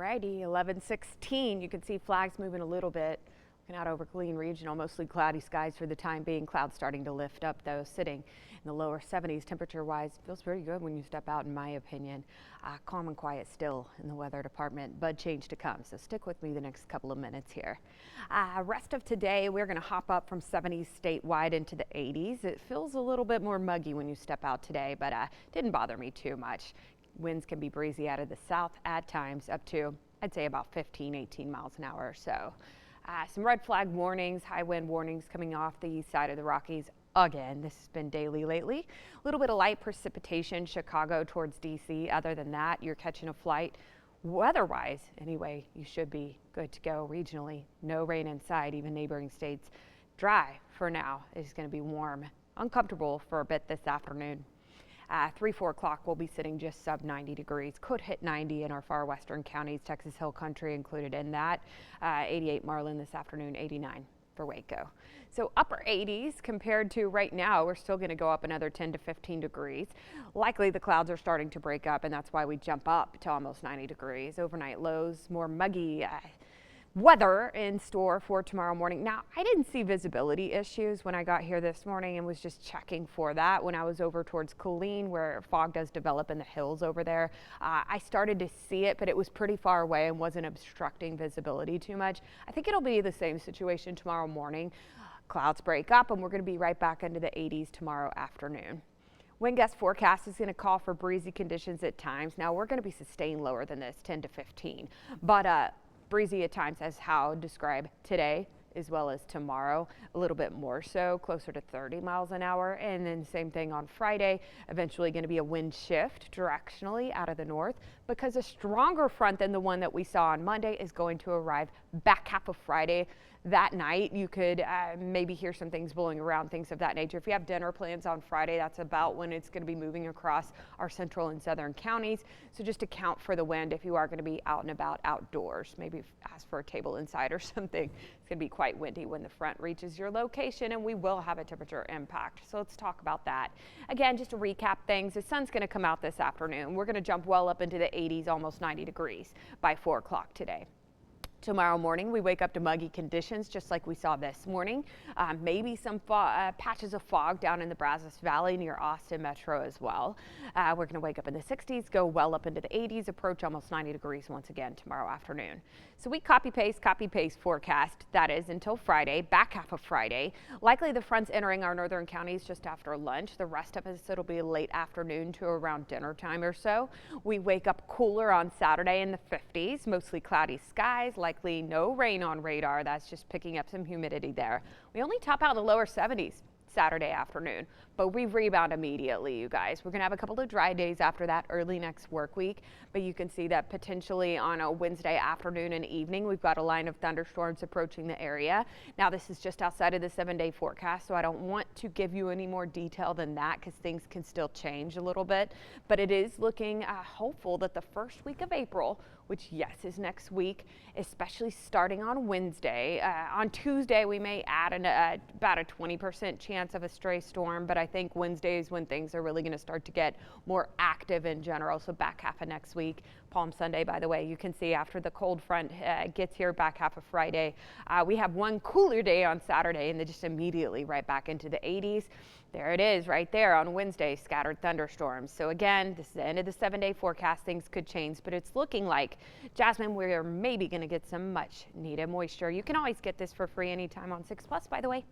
Alrighty, 11:16. You can see flags moving a little bit. Looking out over Killeen Regional, mostly cloudy skies for the time being. Clouds starting to lift up though, sitting in the lower 70s temperature-wise. Feels pretty good when you step out, in my opinion. Calm and quiet still in the weather department, but change to come. So stick with me the next couple of minutes here. Rest of today, we're going to hop up from 70s statewide into the 80s. It feels a little bit more muggy when you step out today, but didn't bother me too much. Winds can be breezy out of the south at times, up to, I'd say, about 15, 18 miles an hour or so. Some red flag warnings, high wind warnings coming off the east side of the Rockies. Again, this has been daily lately. A little bit of light precipitation, Chicago towards D.C. Other than that, you're catching a flight. Weather-wise, anyway, you should be good to go regionally. No rain inside, even neighboring states. Dry for now. It's going to be warm. Uncomfortable for a bit this afternoon. 3-4 o'clock, we'll be sitting just sub 90 degrees. Could hit 90 in our far western counties, Texas Hill Country included in that. 88 Marlin this afternoon, 89 for Waco. So upper 80s compared to right now. We're still going to go up another 10 to 15 degrees. Likely the clouds are starting to break up, and that's why we jump up to almost 90 degrees. Overnight lows, more muggy weather in store for tomorrow morning. Now, I didn't see visibility issues when I got here this morning and was just checking for that when I was over towards Killeen, where fog does develop in the hills over there. I started to see it, but it was pretty far away and wasn't obstructing visibility too much. I think it'll be the same situation tomorrow morning. Clouds break up and we're going to be right back into the 80s tomorrow afternoon. Wind gust forecast is going to call for breezy conditions at times. Now, we're going to be sustained lower than this, 10 to 15, but breezy at times as how described today as well as tomorrow, a little bit more so, closer to 30 miles an hour. And then same thing on Friday, eventually going to be a wind shift directionally out of the north because a stronger front than the one that we saw on Monday is going to arrive back half of Friday. That night, you could maybe hear some things blowing around, things of that nature. If you have dinner plans on Friday, that's about when it's going to be moving across our central and southern counties. So just account for the wind if you are going to be out and about outdoors. Maybe ask for a table inside or something. It's going to be quite windy when the front reaches your location, and we will have a temperature impact. So let's talk about that. Again, just to recap things, the sun's going to come out this afternoon. We're going to jump well up into the 80s, almost 90 degrees by 4 o'clock today. Tomorrow morning, we wake up to muggy conditions just like we saw this morning. Maybe some patches of fog down in the Brazos Valley near Austin Metro as well. We're going to wake up in the 60s, go well up into the 80s, approach almost 90 degrees once again tomorrow afternoon. So we copy paste forecast. That is until Friday, back half of Friday. Likely the fronts entering our northern counties just after lunch. The rest of us, it'll be late afternoon to around dinner time or so. We wake up cooler on Saturday in the 50s, mostly cloudy skies. Likely no rain on radar. That's just picking up some humidity there. We only top out in the lower 70s Saturday afternoon, but we rebound immediately, you guys. We're going to have a couple of dry days after that early next work week, but you can see that potentially on a Wednesday afternoon and evening, we've got a line of thunderstorms approaching the area. Now, this is just outside of the 7-day forecast, so I don't want to give you any more detail than that because things can still change a little bit, but it is looking hopeful that the first week of April, which yes is next week, especially starting on Wednesday. On Tuesday, we may add about a 20% chance of a stray storm, but I think Wednesday is when things are really going to start to get more active in general. So back half of next week, Palm Sunday, by the way, you can see after the cold front gets here back half of Friday, we have one cooler day on Saturday and then just immediately right back into the 80s. There it is right there on Wednesday, scattered thunderstorms. So again, this is the end of the 7-day forecast. Things could change, but it's looking like, Jasmine, we're maybe going to get some much needed moisture. You can always get this for free anytime on 6 Plus, by the way.